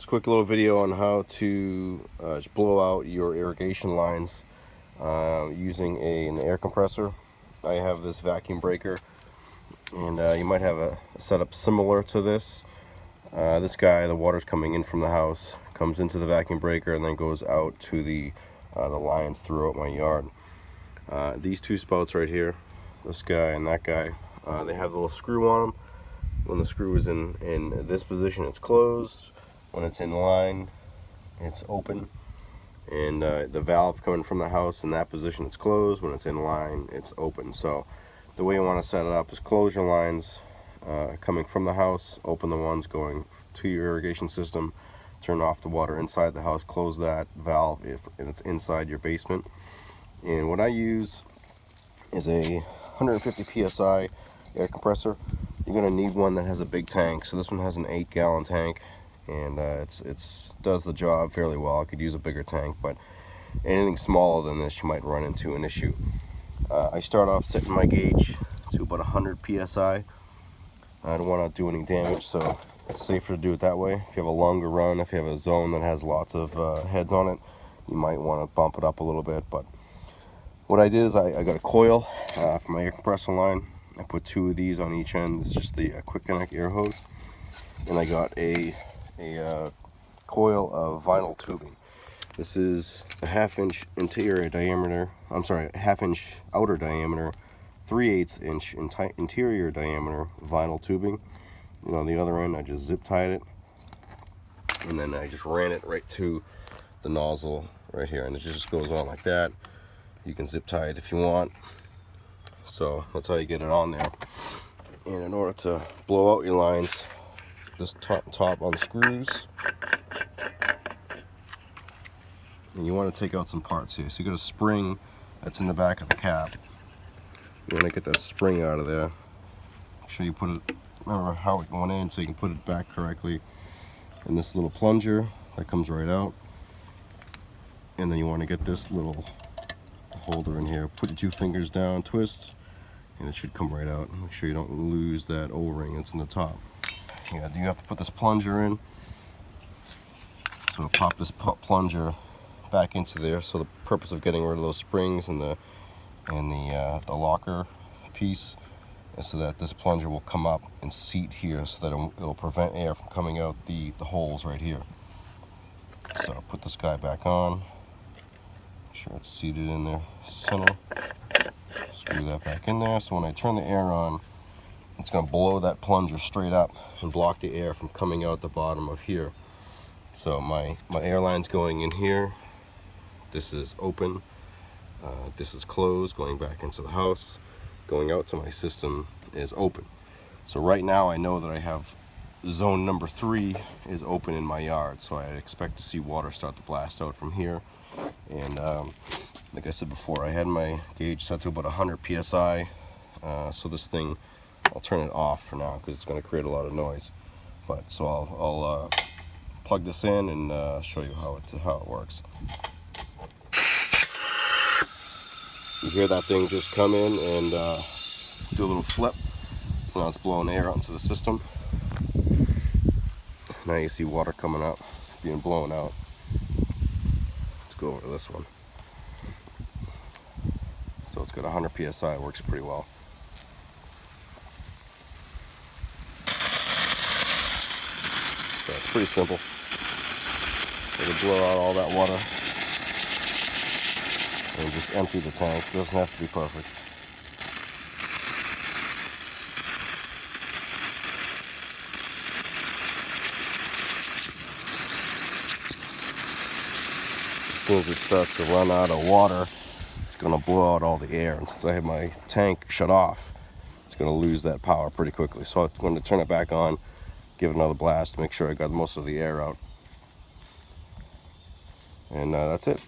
Just a quick little video on how to just blow out your irrigation lines using an air compressor. I have this vacuum breaker, and you might have a setup similar to this. This guy, the water's coming in from the house, comes into the vacuum breaker and then goes out to the lines throughout my yard. These two spouts right here, this guy and that guy, they have a little screw on them. When the screw is in this position, it's closed. When it's in line, it's open. And the valve coming from the house in that position, it's closed. When it's in line, it's open. So the way you want to set it up is close your lines coming from the house, open the ones going to your irrigation system, turn off the water inside the house, close that valve if it's inside your basement. And what I use is a 150 psi air compressor. You're going to need one that has a big tank. So this one has an 8-gallon tank, and it's does the job fairly well. I could use a bigger tank, but anything smaller than this you might run into an issue. I start off setting my gauge to about 100 psi. I don't want to do any damage, so it's safer to do it that way. If you have a longer run, if you have a zone that has lots of heads on it, you might want to bump it up a little bit. But what I did is I got a coil for my air compressor line. I put 2 of these on each end. It's just the quick connect air hose, and I got a coil of vinyl tubing. This is a 1/2-inch interior diameter. I'm sorry, a 1/2-inch outer diameter, 3/8-inch interior diameter vinyl tubing. And on the other end, I just zip tied it, and then I just ran it right to the nozzle right here, and it just goes on like that. You can zip tie it if you want. So that's how you get it on there. And in order to blow out your lines, this top unscrews, and you want to take out some parts here. So you got a spring that's in the back of the cap. You want to get that spring out of there. Make sure you put it, remember how it went in so you can put it back correctly. And this little plunger that comes right out. And then you want to get this little holder in here. Put your 2 fingers down, twist, and it should come right out. Make sure you don't lose that O-ring that's in the top. Yeah, you have to put this plunger in. So pop this plunger back into there. So the purpose of getting rid of those springs and the locker piece is so that this plunger will come up and seat here, so that it'll prevent air from coming out the holes right here. So put this guy back on. Make sure it's seated in there center. Screw that back in there. So when I turn the air on, it's going to blow that plunger straight up and block the air from coming out the bottom of here. So my air line's going in here. This is open. This is closed, going back into the house. Going out to my system is open. So right now I know that I have zone number 3 is open in my yard. So I expect to see water start to blast out from here. And like I said before, I had my gauge set to about 100 psi. So this thing, I'll turn it off for now because it's going to create a lot of noise. But so I'll plug this in and show you how it works. You hear that thing just come in and do a little flip. So now it's blowing air out into the system. Now you see water coming up, being blown out. Let's go over to this one. So it's got 100 psi, it works pretty well. So it's pretty simple. It'll blow out all that water and just empty the tank. It doesn't have to be perfect. As soon as it starts to run out of water, it's going to blow out all the air. And since I have my tank shut off, it's going to lose that power pretty quickly. So I'm going to turn it back on, give it another blast, make sure I got most of the air out. And that's it.